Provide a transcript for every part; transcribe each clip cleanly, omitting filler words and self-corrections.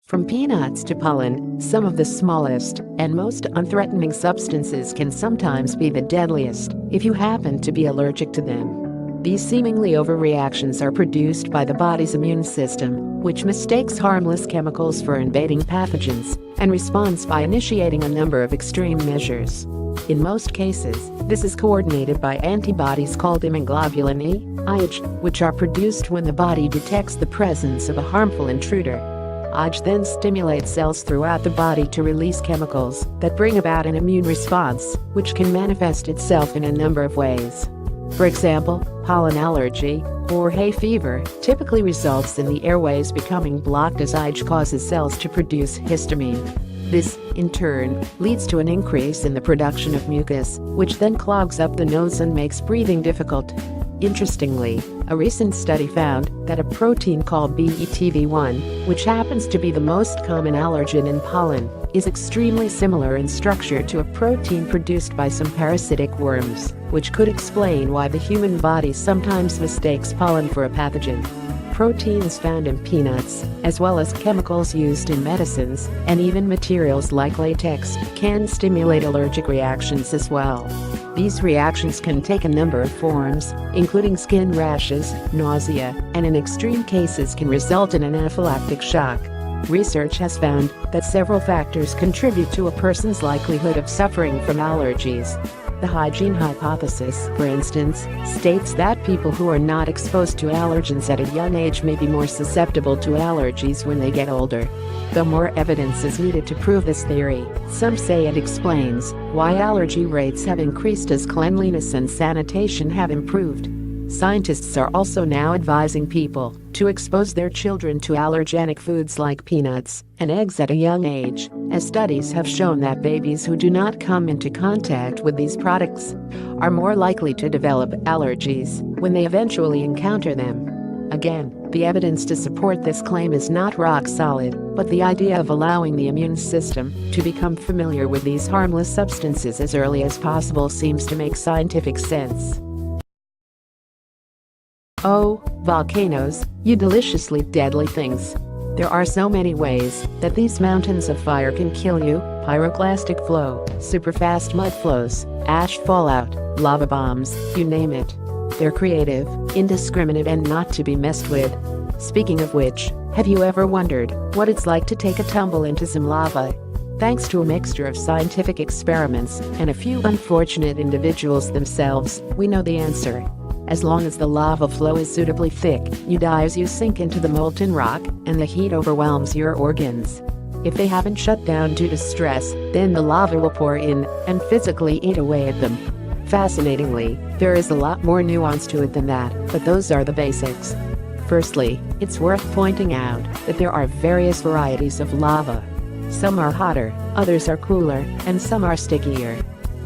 From peanuts to pollen, some of the smallest and most unthreatening substances can sometimes be the deadliest if you happen to be allergic to them. These seemingly overreactions are produced by the body's immune system, which mistakes harmless chemicals for invading pathogens and responds by initiating a number of extreme measures. In most cases, this is coordinated by antibodies called immunoglobulin E, IgG, which are produced when the body detects the presence of a harmful intruder. IgG then stimulates cells throughout the body to release chemicals that bring about an immune response, which can manifest itself in a number of ways. For example, pollen allergy or hay fever typically results in the airways becoming blocked as IgG causes cells to produce histamine. This, in turn, leads to an increase in the production of mucus, which then clogs up the nose and makes breathing difficult. Interestingly, a recent study found that a protein called BETV1, which happens to be the most common allergen in pollen, is extremely similar in structure to a protein produced by some parasitic worms, which could explain why the human body sometimes mistakes pollen for a pathogen. Proteins found in peanuts, as well as chemicals used in medicines, and even materials like latex, can stimulate allergic reactions as well. These reactions can take a number of forms, including skin rashes, nausea, and in extreme cases can result in an anaphylactic shock. Research has found that several factors contribute to a person's likelihood of suffering from allergies. The hygiene hypothesis, for instance, states that people who are not exposed to allergens at a young age may be more susceptible to allergies when they get older. Though more evidence is needed to prove this theory, some say it explains why allergy rates have increased as cleanliness and sanitation have improved. Scientists are also now advising people to expose their children to allergenic foods like peanuts and eggs at a young age, as studies have shown that babies who do not come into contact with these products are more likely to develop allergies when they eventually encounter them. Again, the evidence to support this claim is not rock solid, but the idea of allowing the immune system to become familiar with these harmless substances as early as possible seems to make scientific sense. Oh, volcanoes, you deliciously deadly things. There are so many ways that these mountains of fire can kill you: pyroclastic flow, superfast mud flows, ash fallout, lava bombs, you name it. They're creative, indiscriminate, and not to be messed with. Speaking of which, have you ever wondered what it's like to take a tumble into some lava? Thanks to a mixture of scientific experiments and a few unfortunate individuals themselves, we know the answer. As long as the lava flow is suitably thick, you die as you sink into the molten rock and the heat overwhelms your organs. If they haven't shut down due to stress, then the lava will pour in and physically eat away at them. Fascinatingly, there is a lot more nuance to it than that, but those are the basics. Firstly, it's worth pointing out that there are various varieties of lava. Some are hotter, others are cooler, and some are stickier.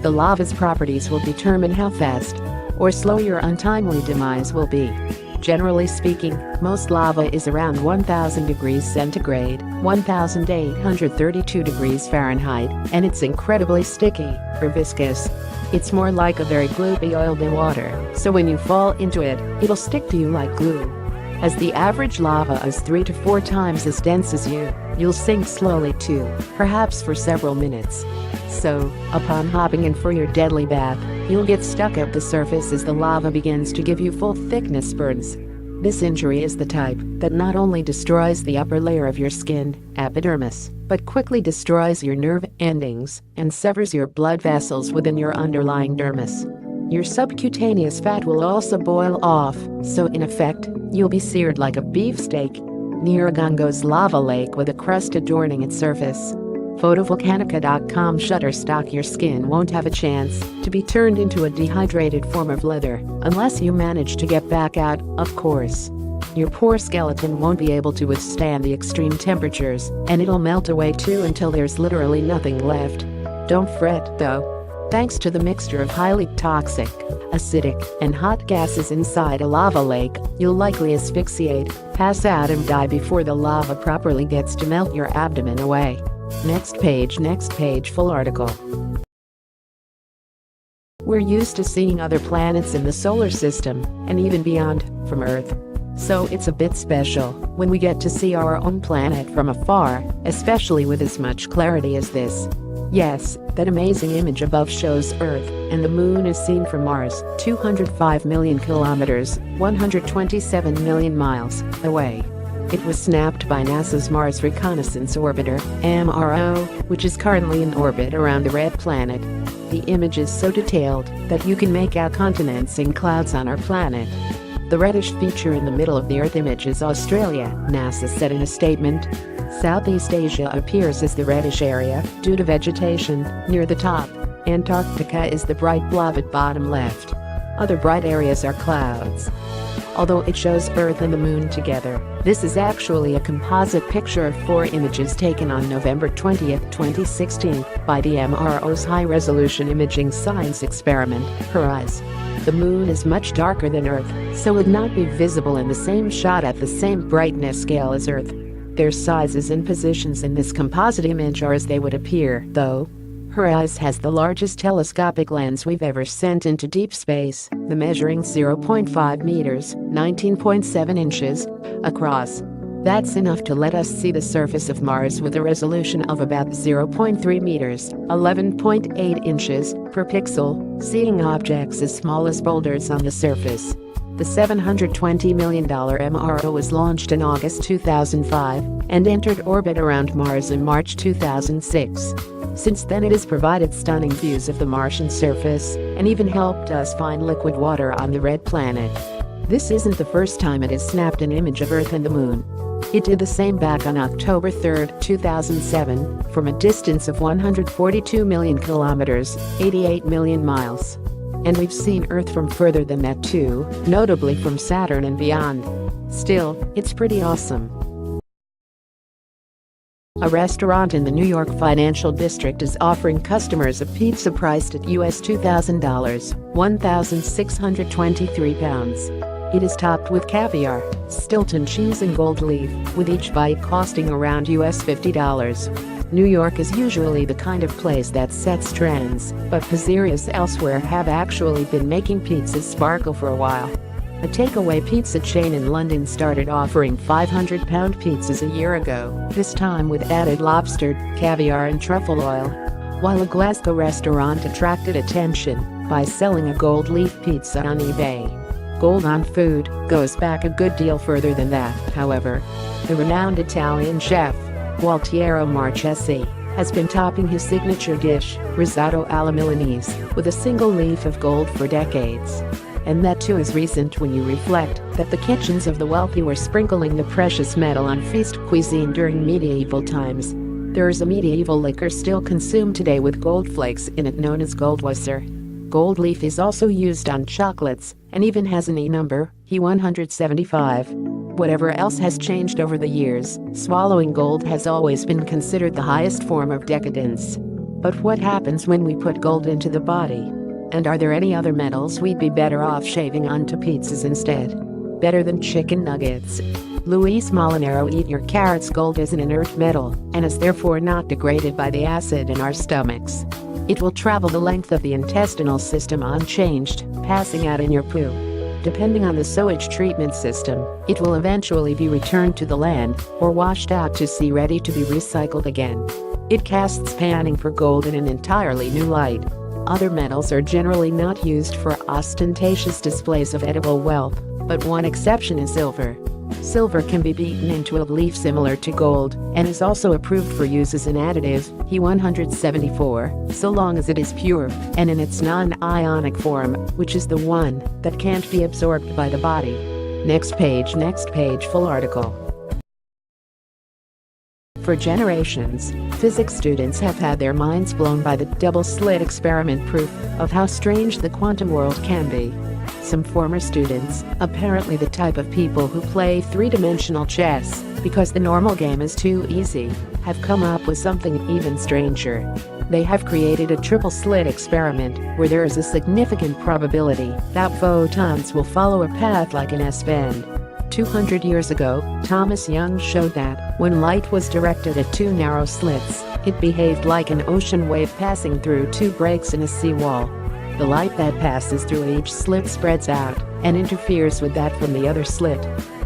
The lava's properties will determine how fast or slow your untimely demise will be. Generally speaking, most lava is around 1000 degrees centigrade, 1832 degrees Fahrenheit, and it's incredibly sticky, or viscous. It's more like a very gloopy oil than water, so when you fall into it, it'll stick to you like glue. As the average lava is 3 to 4 times as dense as you'll sink slowly too, perhaps for several minutes. So, upon hopping in for your deadly bath, you'll get stuck at the surface as the lava begins to give you full thickness burns. This injury is the type that not only destroys the upper layer of your skin, epidermis, but quickly destroys your nerve endings and severs your blood vessels within your underlying dermis. Your subcutaneous fat will also boil off, so in effect, you'll be seared like a beefsteak. Nyiragongo's lava lake with a crust adorning its surface. Photovolcaica.com Shutterstock. Your skin won't have a chance to be turned into a dehydrated form of leather unless you manage to get back out, of course. Your poor skeleton won't be able to withstand the extreme temperatures, and it'll melt away too until there's literally nothing left. Don't fret, though. Thanks to the mixture of highly toxic, acidic, and hot gases inside a lava lake, you'll likely asphyxiate, pass out, and die before the lava properly gets to melt your abdomen away. Next page, full article. We're used to seeing other planets in the solar system, and even beyond, from Earth. So it's a bit special when we get to see our own planet from afar, especially with as much clarity as this. Yes, that amazing image above shows Earth, and the Moon is seen from Mars, 205 million kilometers, 127 million miles, away. It was snapped by NASA's Mars Reconnaissance Orbiter, MRO, which is currently in orbit around the red planet. The image is so detailed that you can make out continents in clouds on our planet. The reddish feature in the middle of the Earth image is Australia, NASA said in a statement. Southeast Asia appears as the reddish area due to vegetation near the top. Antarctica is the bright blob at bottom left. Other bright areas are clouds. Although it shows Earth and the Moon together, this is actually a composite picture of 4 images taken on November 20, 2016, by the MRO's high-resolution imaging science experiment, HORIZE. The Moon is much darker than Earth, so would not be visible in the same shot at the same brightness scale as Earth. Their sizes and positions in this composite image are as they would appear, though. HORIZE has the largest telescopic lens we've ever sent into deep space, the measuring 0.5 meters, 19.7 inches, across. That's enough to let us see the surface of Mars with a resolution of about 0.3 meters, 11.8 inches, per pixel, seeing objects as small as boulders on the surface. The $720 million MRO was launched in August 2005 and entered orbit around Mars in March 2006. Since then it has provided stunning views of the Martian surface and even helped us find liquid water on the red planet. This isn't the first time it has snapped an image of Earth and the Moon. It did the same back on October 3, 2007, from a distance of 142 million kilometers, 88 million miles. And we've seen Earth from further than that too, notably from Saturn and beyond. Still, it's pretty awesome. A restaurant in the New York financial district is offering customers a pizza priced at US $2,000, 1,623 pounds. It is topped with caviar, Stilton cheese and gold leaf, with each bite costing around US $50. New York is usually the kind of place that sets trends, but pizzerias elsewhere have actually been making pizzas sparkle for a while. A takeaway pizza chain in London started offering 500-pound pizzas a year ago, this time with added lobster, caviar and truffle oil. While a Glasgow restaurant attracted attention by selling a gold leaf pizza on eBay. Gold on food goes back a good deal further than that, however. The renowned Italian chef, Gualtiero Marchesi, has been topping his signature dish, risotto alla Milanese, with a single leaf of gold for decades. And that too is recent when you reflect that the kitchens of the wealthy were sprinkling the precious metal on feast cuisine during medieval times. There is a medieval liquor still consumed today with gold flakes in it known as Goldwasser. Gold leaf is also used on chocolates and even has an E number, E175. Whatever else has changed over the years, swallowing gold has always been considered the highest form of decadence. But what happens when we put gold into the body? And are there any other metals we'd be better off shaving onto pizzas instead? Better than chicken nuggets? Luis Molinaro, eat your carrots. Gold is an inert metal and is therefore not degraded by the acid in our stomachs. It will travel the length of the intestinal system unchanged, passing out in your poo. Depending on the sewage treatment system, it will eventually be returned to the land or washed out to sea ready to be recycled again. It casts panning for gold in an entirely new light. Other metals are generally not used for ostentatious displays of edible wealth, but one exception is silver. Silver can be beaten into a leaf similar to gold and is also approved for use as an additive, E174, so long as it is pure and in its non-ionic form, which is the one that can't be absorbed by the body. Next page, full article. For generations, physics students have had their minds blown by the double-slit experiment proof of how strange the quantum world can be. Some former students, apparently the type of people who play three-dimensional chess because the normal game is too easy, have come up with something even stranger. They have created a triple-slit experiment where there is a significant probability that photons will follow a path like an S-bend. 200 years ago, Thomas Young showed that, when light was directed at two narrow slits, it behaved like an ocean wave passing through two breaks in a seawall. The light that passes through each slit spreads out and interferes with that from the other slit.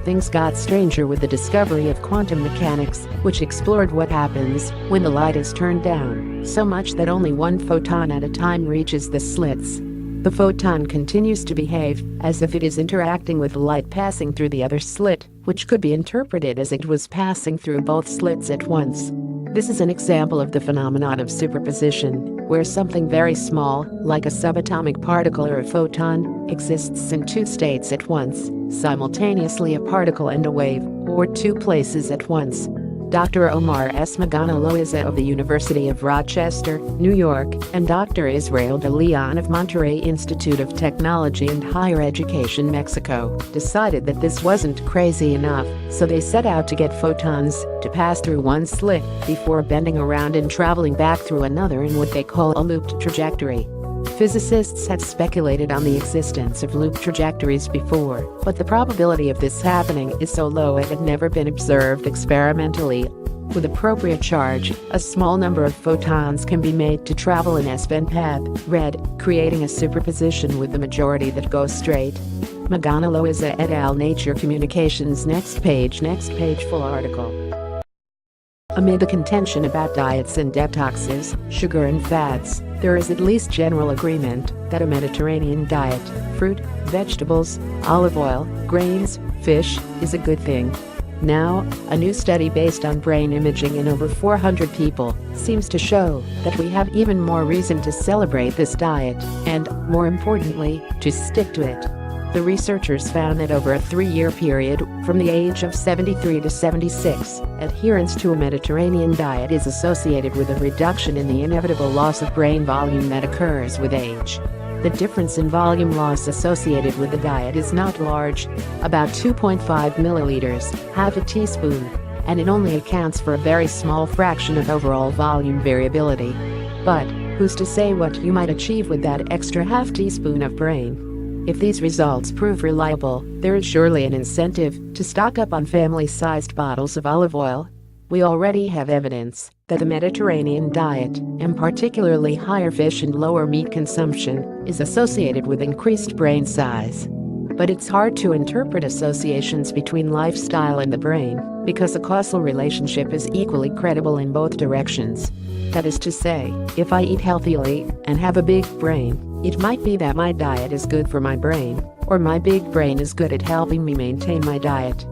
things got stranger with the discovery of quantum mechanics, which explored what happens when the light is turned down, so much that only one photon at a time reaches the slits. The photon continues to behave as if it is interacting with light passing through the other slit, which could be interpreted as it was passing through both slits at once. This is an example of the phenomenon of superposition, where something very small, like a subatomic particle or a photon, exists in two states at once, simultaneously a particle and a wave, or two places at once. Dr. Omar S. Magana-Loaiza of the University of Rochester, New York, and Dr. Israel de Leon of Monterrey Institute of Technology and Higher Education, Mexico, decided that this wasn't crazy enough, so they set out to get photons to pass through one slit before bending around and traveling back through another in what they call a looped trajectory. Physicists had speculated on the existence of loop trajectories before, but the probability of this happening is so low it had never been observed experimentally. With appropriate charge, a small number of photons can be made to travel in S-bend path, red, creating a superposition with the majority that goes straight. Magana-Loaiza et al. Nature Communications. Next page, full article. Amid the contention about diets and detoxes, sugar and fats, there is at least general agreement that a Mediterranean diet, fruit, vegetables, olive oil, grains, fish, is a good thing. Now, a new study based on brain imaging in over 400 people seems to show that we have even more reason to celebrate this diet and, more importantly, to stick to it. The researchers found that over a 3-year period, from the age of 73 to 76, adherence to a Mediterranean diet is associated with a reduction in the inevitable loss of brain volume that occurs with age. The difference in volume loss associated with the diet is not large, about 2.5 milliliters, half a teaspoon, and it only accounts for a very small fraction of overall volume variability. But who's to say what you might achieve with that extra half teaspoon of brain? If these results prove reliable, there is surely an incentive to stock up on family-sized bottles of olive oil. We already have evidence that the Mediterranean diet, and particularly higher fish and lower meat consumption, is associated with increased brain size. But it's hard to interpret associations between lifestyle and the brain, because a causal relationship is equally credible in both directions. That is to say, if I eat healthily and have a big brain, it might be that my diet is good for my brain, or my big brain is good at helping me maintain my diet.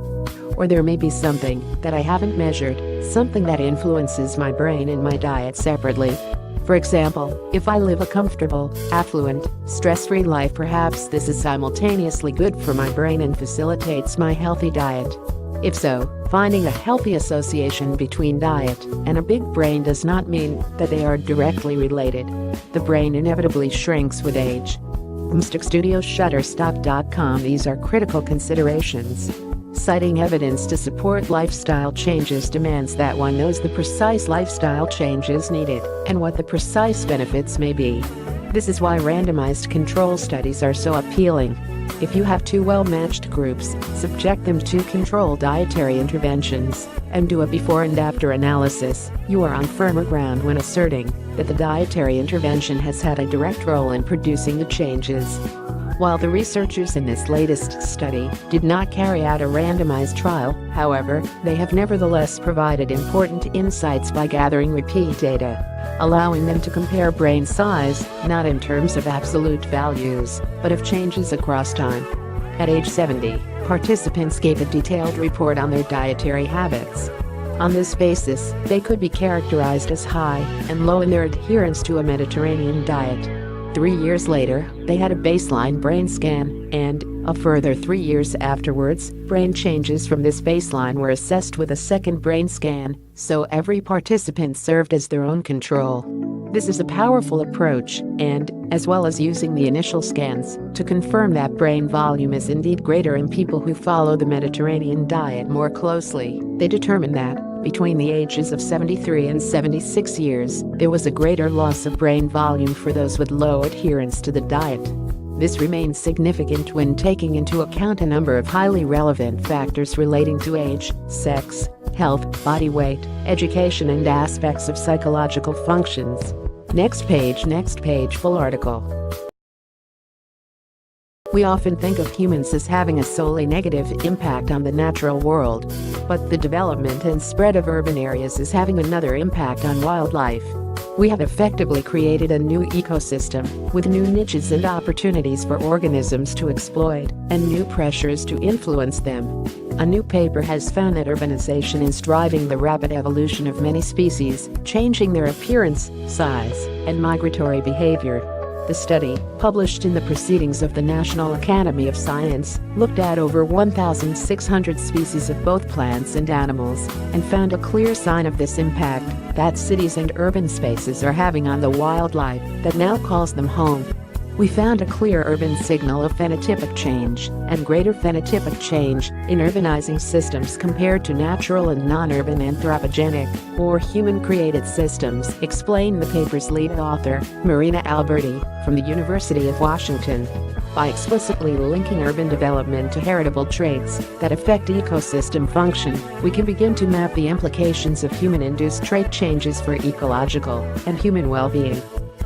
Or there may be something that I haven't measured, something that influences my brain and my diet separately. For example, if I live a comfortable, affluent, stress-free life, perhaps this is simultaneously good for my brain and facilitates my healthy diet. If so, finding a healthy association between diet and a big brain does not mean that they are directly related. The brain inevitably shrinks with age. Mystic Studios, Shutterstock.com. These are critical considerations. Citing evidence to support lifestyle changes demands that one knows the precise lifestyle changes needed and what the precise benefits may be. This is why randomized control studies are so appealing. If you have two well-matched groups, subject them to controlled dietary interventions and do a before and after analysis, you are on firmer ground when asserting that the dietary intervention has had a direct role in producing the changes. While the researchers in this latest study did not carry out a randomized trial, however, they have nevertheless provided important insights by gathering repeat data, allowing them to compare brain size, not in terms of absolute values, but of changes across time. At age 70, participants gave a detailed report on their dietary habits. On this basis, they could be characterized as high and low in their adherence to a Mediterranean diet. 3 years later, they had a baseline brain scan, and, a further 3 years afterwards, brain changes from this baseline were assessed with a second brain scan, so every participant served as their own control. This is a powerful approach, and, as well as using the initial scans to confirm that brain volume is indeed greater in people who follow the Mediterranean diet more closely, they determined that, between the ages of 73 and 76 years, there was a greater loss of brain volume for those with low adherence to the diet. This remains significant when taking into account a number of highly relevant factors relating to age, sex, health, body weight, education, and aspects of psychological functions. Next page, full article. We often think of humans as having a solely negative impact on the natural world. But the development and spread of urban areas is having another impact on wildlife. We have effectively created a new ecosystem, with new niches and opportunities for organisms to exploit, and new pressures to influence them. A new paper has found that urbanization is driving the rapid evolution of many species, changing their appearance, size, and migratory behavior. The study, published in the Proceedings of the National Academy of Science, looked at over 1,600 species of both plants and animals, and found a clear sign of this impact that cities and urban spaces are having on the wildlife that now calls them home. We found a clear urban signal of phenotypic change and greater phenotypic change in urbanizing systems compared to natural and non-urban anthropogenic or human-created systems, explained the paper's lead author, Marina Alberti, from the University of Washington. By explicitly linking urban development to heritable traits that affect ecosystem function, we can begin to map the implications of human-induced trait changes for ecological and human well-being.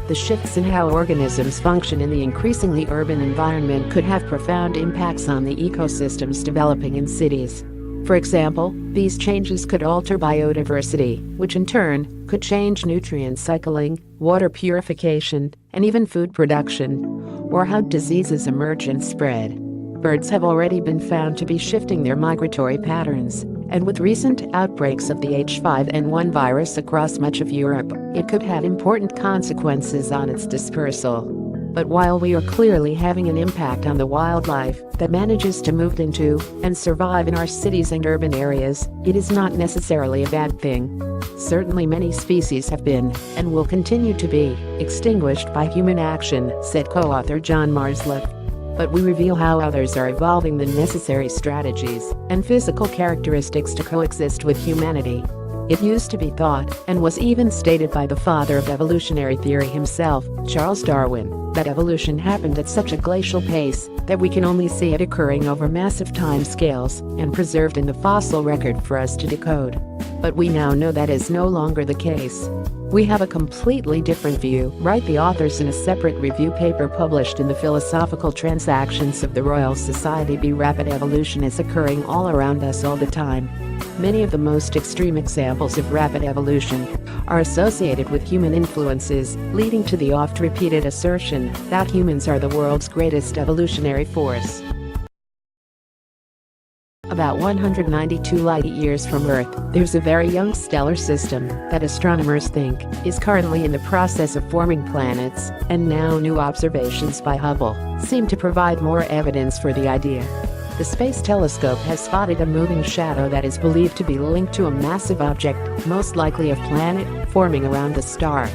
The shifts in how organisms function in the increasingly urban environment could have profound impacts on the ecosystems developing in cities. For example, these changes could alter biodiversity, which in turn could change nutrient cycling, water purification, and even food production, or how diseases emerge and spread. Birds have already been found to be shifting their migratory patterns, and with recent outbreaks of the H5N1 virus across much of Europe, it could have important consequences on its dispersal. But while we are clearly having an impact on the wildlife that manages to move into and survive in our cities and urban areas, it is not necessarily a bad thing. Certainly many species have been, and will continue to be, extinguished by human action, said co-author John Marsliff. But we reveal how others are evolving the necessary strategies and physical characteristics to coexist with humanity. It used to be thought, and was even stated by the father of evolutionary theory himself, Charles Darwin, that evolution happened at such a glacial pace that we can only see it occurring over massive time scales and preserved in the fossil record for us to decode. But we now know that is no longer the case. We have a completely different view, write the authors in a separate review paper published in the Philosophical Transactions of the Royal Society. Rapid evolution is occurring all around us all the time. Many of the most extreme examples of rapid evolution are associated with human influences, leading to the oft-repeated assertion that humans are the world's greatest evolutionary force. About 192 light-years from Earth, there's a very young stellar system that astronomers think is currently in the process of forming planets, and now new observations by Hubble seem to provide more evidence for the idea. The Space Telescope has spotted a moving shadow that is believed to be linked to a massive object, most likely a planet, forming around a star.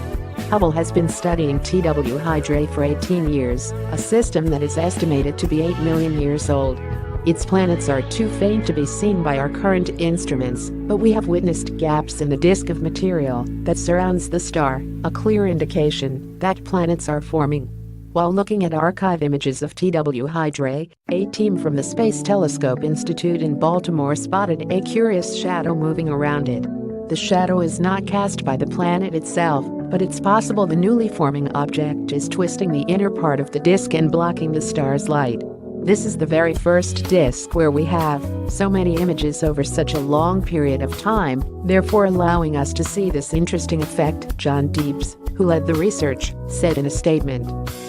Hubble has been studying TW Hydrae for 18 years, a system that is estimated to be 8 million years old. Its planets are too faint to be seen by our current instruments, but we have witnessed gaps in the disk of material that surrounds the star, a clear indication that planets are forming. While looking at archive images of TW Hydrae, a team from the Space Telescope Institute in Baltimore spotted a curious shadow moving around it. The shadow is not cast by the planet itself, but it's possible the newly forming object is twisting the inner part of the disk and blocking the star's light. This is the very first disk where we have so many images over such a long period of time, therefore allowing us to see this interesting effect, John Deebs, who led the research, said in a statement.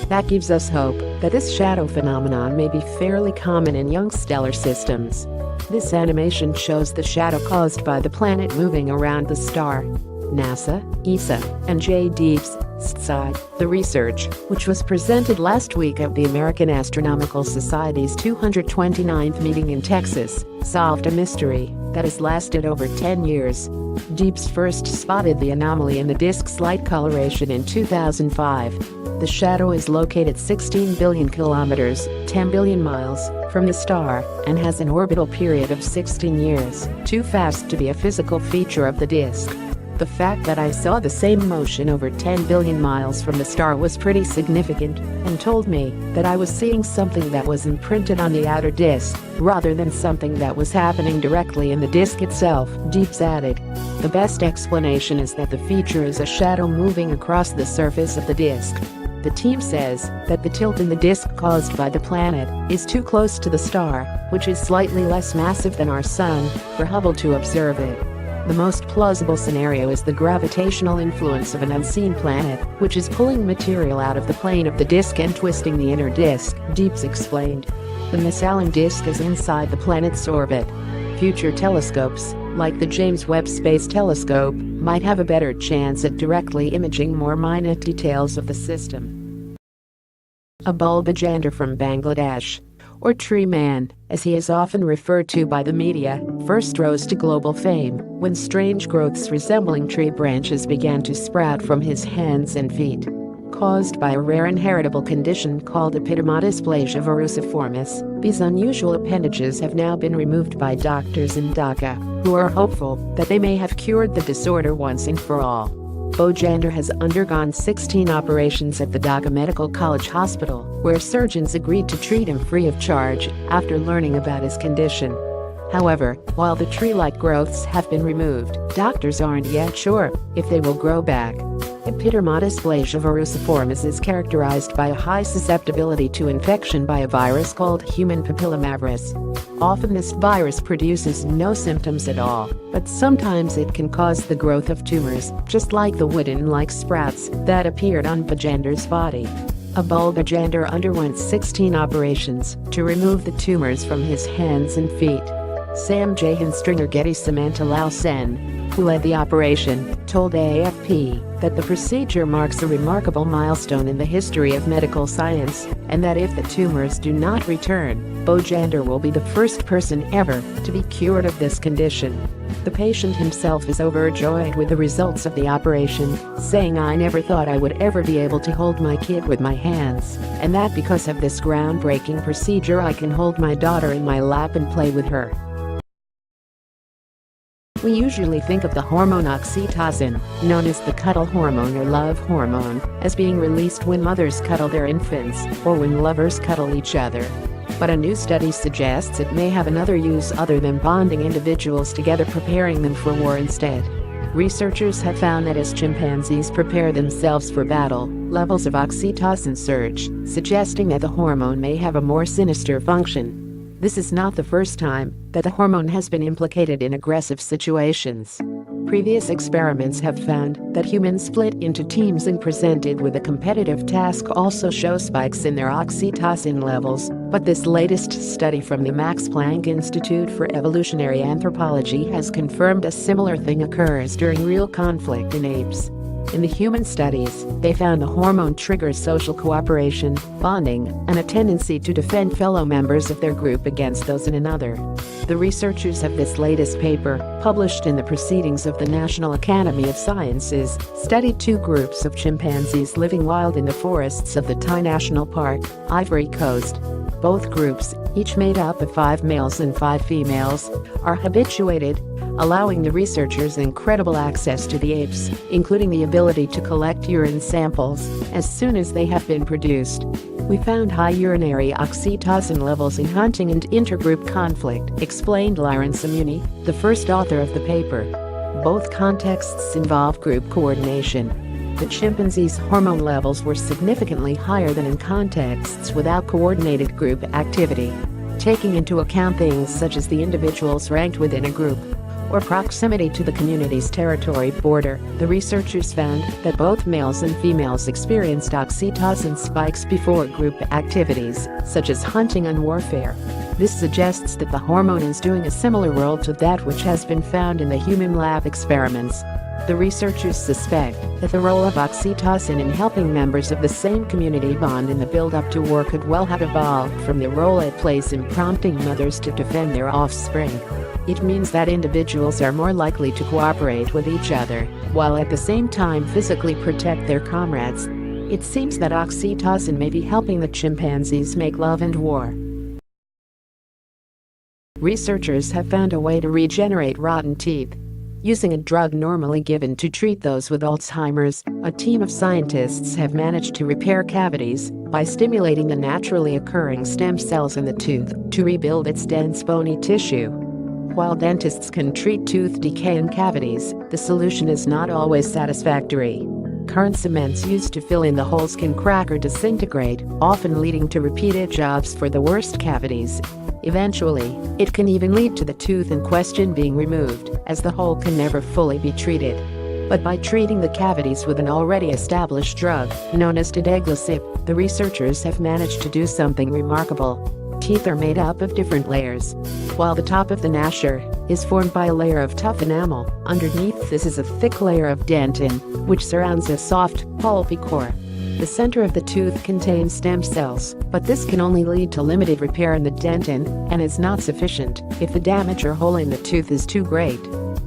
That gives us hope that this shadow phenomenon may be fairly common in young stellar systems. This animation shows the shadow caused by the planet moving around the star. NASA, ESA, and J. Deebs side. The research, which was presented last week at the American Astronomical Society's 229th meeting in Texas, solved a mystery that has lasted over 10 years. Deebs first spotted the anomaly in the disk's light coloration in 2005. The shadow is located 16 billion kilometers, 10 billion miles, from the star, and has an orbital period of 16 years, too fast to be a physical feature of the disk. The fact that I saw the same motion over 10 billion miles from the star was pretty significant, and told me that I was seeing something that was imprinted on the outer disk, rather than something that was happening directly in the disk itself, Deebs added. The best explanation is that the feature is a shadow moving across the surface of the disk. The team says that the tilt in the disk caused by the planet is too close to the star, which is slightly less massive than our sun, for Hubble to observe it. The most plausible scenario is the gravitational influence of an unseen planet, which is pulling material out of the plane of the disk and twisting the inner disk, Deeps explained. The Magellan disk is inside the planet's orbit. Future telescopes, like the James Webb Space Telescope, might have a better chance at directly imaging more minute details of the system. A bulbajander from Bangladesh, or Tree Man, as he is often referred to by the media, first rose to global fame when strange growths resembling tree branches began to sprout from his hands and feet. Caused by a rare inheritable condition called epidermodysplasia verruciformis, these unusual appendages have now been removed by doctors in Dhaka, who are hopeful that they may have cured the disorder once and for all. Bojander has undergone 16 operations at the Dhaka Medical College Hospital, where surgeons agreed to treat him free of charge after learning about his condition. However, while the tree-like growths have been removed, doctors aren't yet sure if they will grow back. Epidermodysplasia verruciformis is characterized by a high susceptibility to infection by a virus called human papillomavirus. Often this virus produces no symptoms at all, but sometimes it can cause the growth of tumors, just like the wooden-like sprouts that appeared on Bojander's body. A bulbajander underwent 16 operations to remove the tumors from his hands and feet. Sam Jahan Stringer Getty Samantha Lau Sen, who led the operation, told AFP that the procedure marks a remarkable milestone in the history of medical science, and that if the tumors do not return, Bojander will be the first person ever to be cured of this condition. The patient himself is overjoyed with the results of the operation, saying, "I never thought I would ever be able to hold my kid with my hands, and that because of this groundbreaking procedure I can hold my daughter in my lap and play with her." We usually think of the hormone oxytocin, known as the cuddle hormone or love hormone, as being released when mothers cuddle their infants or when lovers cuddle each other. But a new study suggests it may have another use other than bonding individuals together, preparing them for war instead. Researchers have found that as chimpanzees prepare themselves for battle, levels of oxytocin surge, suggesting that the hormone may have a more sinister function. This is not the first time that the hormone has been implicated in aggressive situations. Previous experiments have found that humans split into teams and presented with a competitive task also show spikes in their oxytocin levels, but this latest study from the Max Planck Institute for Evolutionary Anthropology has confirmed a similar thing occurs during real conflict in apes. In the human studies, they found the hormone triggers social cooperation, bonding, and a tendency to defend fellow members of their group against those in another. The researchers of this latest paper, published in the Proceedings of the National Academy of Sciences, studied two groups of chimpanzees living wild in the forests of the Tai National Park, Ivory Coast. Both groups, each made up of 5 males and 5 females, are habituated, allowing the researchers incredible access to the apes, including the ability to collect urine samples as soon as they have been produced. We found high urinary oxytocin levels in hunting and intergroup conflict, explained Lyron Samuni, the first author of the paper. Both contexts involve group coordination. The chimpanzees' hormone levels were significantly higher than in contexts without coordinated group activity. Taking into account things such as the individuals ranked within a group or proximity to the community's territory border, the researchers found that both males and females experienced oxytocin spikes before group activities, such as hunting and warfare. This suggests that the hormone is doing a similar role to that which has been found in the human lab experiments. The researchers suspect that the role of oxytocin in helping members of the same community bond in the build-up to war could well have evolved from the role it plays in prompting mothers to defend their offspring. It means that individuals are more likely to cooperate with each other, while at the same time physically protect their comrades. It seems that oxytocin may be helping the chimpanzees make love and war. Researchers have found a way to regenerate rotten teeth. Using a drug normally given to treat those with Alzheimer's, a team of scientists have managed to repair cavities by stimulating the naturally occurring stem cells in the tooth to rebuild its dense bony tissue. While dentists can treat tooth decay in cavities, the solution is not always satisfactory. Current cements used to fill in the holes can crack or disintegrate, often leading to repeated jobs for the worst cavities. Eventually, it can even lead to the tooth in question being removed, as the hole can never fully be treated. But by treating the cavities with an already established drug, known as Tideglosib, the researchers have managed to do something remarkable. Teeth are made up of different layers. While the top of the gnasher is formed by a layer of tough enamel, underneath this is a thick layer of dentin, which surrounds a soft, pulpy core. The center of the tooth contains stem cells, but this can only lead to limited repair in the dentin and is not sufficient if the damage or hole in the tooth is too great.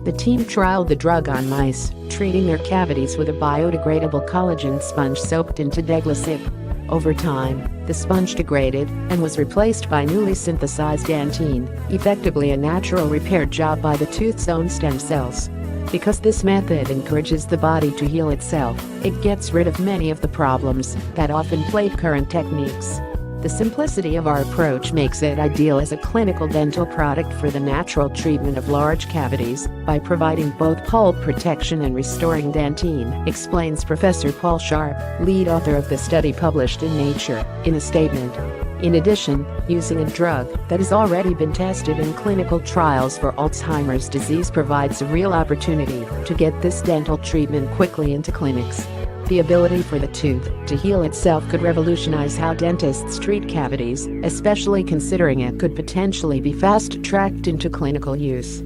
The team trialed the drug on mice, treating their cavities with a biodegradable collagen sponge soaked in Tideglosib. Over time, the sponge degraded and was replaced by newly synthesized dentine, effectively a natural repair job by the tooth's own stem cells. Because this method encourages the body to heal itself, it gets rid of many of the problems that often plague current techniques. The simplicity of our approach makes it ideal as a clinical dental product for the natural treatment of large cavities by providing both pulp protection and restoring dentine, explains Professor Paul Sharp, lead author of the study published in Nature, in a statement. In addition, using a drug that has already been tested in clinical trials for Alzheimer's disease provides a real opportunity to get this dental treatment quickly into clinics. The ability for the tooth to heal itself could revolutionize how dentists treat cavities, especially considering it could potentially be fast-tracked into clinical use.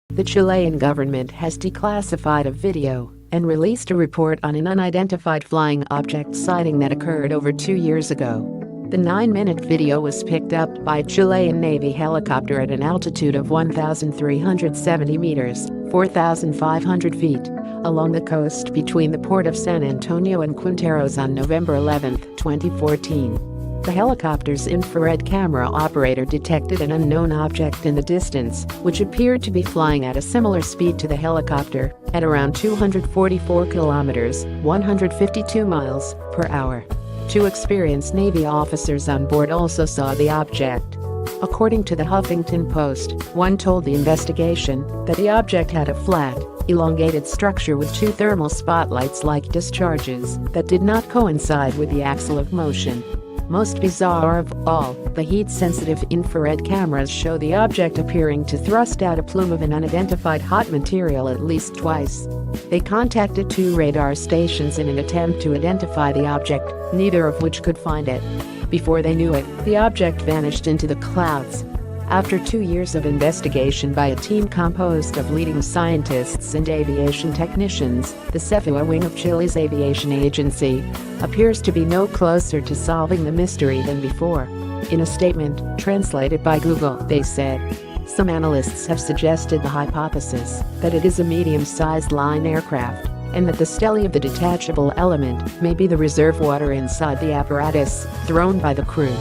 The Chilean government has declassified a video and released a report on an unidentified flying object sighting that occurred over 2 years ago. The 9-minute video was picked up by a Chilean Navy helicopter at an altitude of 1,370 meters, 4,500 feet, along the coast between the port of San Antonio and Quinteros on November 11, 2014. The helicopter's infrared camera operator detected an unknown object in the distance, which appeared to be flying at a similar speed to the helicopter, at around 244 kilometers, 152 miles, per hour. 2 experienced Navy officers on board also saw the object. According to the Huffington Post, one told the investigation that the object had a flat, elongated structure with 2 thermal spotlights-like discharges that did not coincide with the axle of motion. Most bizarre of all, the heat-sensitive infrared cameras show the object appearing to thrust out a plume of an unidentified hot material at least twice. They contacted 2 radar stations in an attempt to identify the object, neither of which could find it. Before they knew it, the object vanished into the clouds. After 2 years of investigation by a team composed of leading scientists and aviation technicians, the CEFUA wing of Chile's aviation agency appears to be no closer to solving the mystery than before. In a statement, translated by Google, they said, "Some analysts have suggested the hypothesis that it is a medium-sized line aircraft, and that the stele of the detachable element may be the reserve water inside the apparatus thrown by the crew."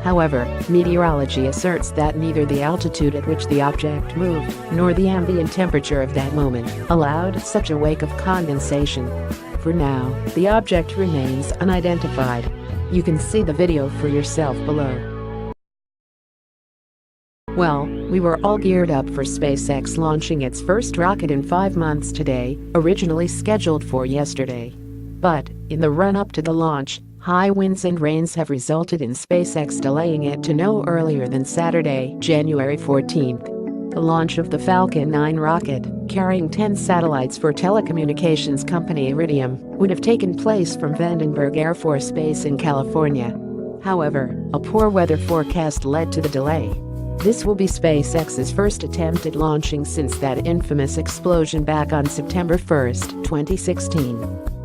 However, meteorology asserts that neither the altitude at which the object moved nor the ambient temperature of that moment allowed such a wake of condensation. For now, the object remains unidentified. You can see the video for yourself below. Well, we were all geared up for SpaceX launching its first rocket in 5 months today, originally scheduled for yesterday. But, in the run-up to the launch, high winds and rains have resulted in SpaceX delaying it to no earlier than Saturday, January 14th. The launch of the Falcon 9 rocket, carrying 10 satellites for telecommunications company Iridium, would have taken place from Vandenberg Air Force Base in California. However, a poor weather forecast led to the delay. This will be SpaceX's first attempt at launching since that infamous explosion back on September 1, 2016.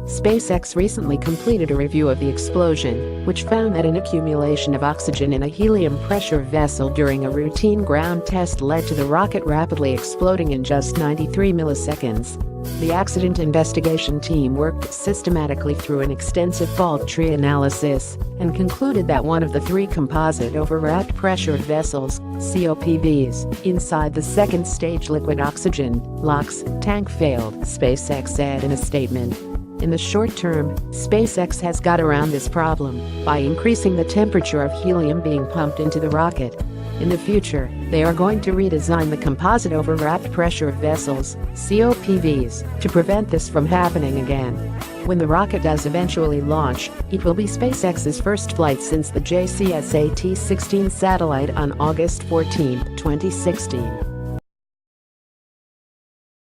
SpaceX recently completed a review of the explosion, which found that an accumulation of oxygen in a helium pressure vessel during a routine ground test led to the rocket rapidly exploding in just 93 milliseconds. The accident investigation team worked systematically through an extensive fault tree analysis and concluded that one of the 3 composite overwrapped pressure vessels, COPVs, inside the second stage liquid oxygen LOX tank failed, SpaceX said in a statement. In the short term, SpaceX has got around this problem by increasing the temperature of helium being pumped into the rocket. In the future, they are going to redesign the composite overwrapped pressure vessels, COPVs, to prevent this from happening again. When the rocket does eventually launch, it will be SpaceX's first flight since the JCSAT-16 satellite on August 14, 2016.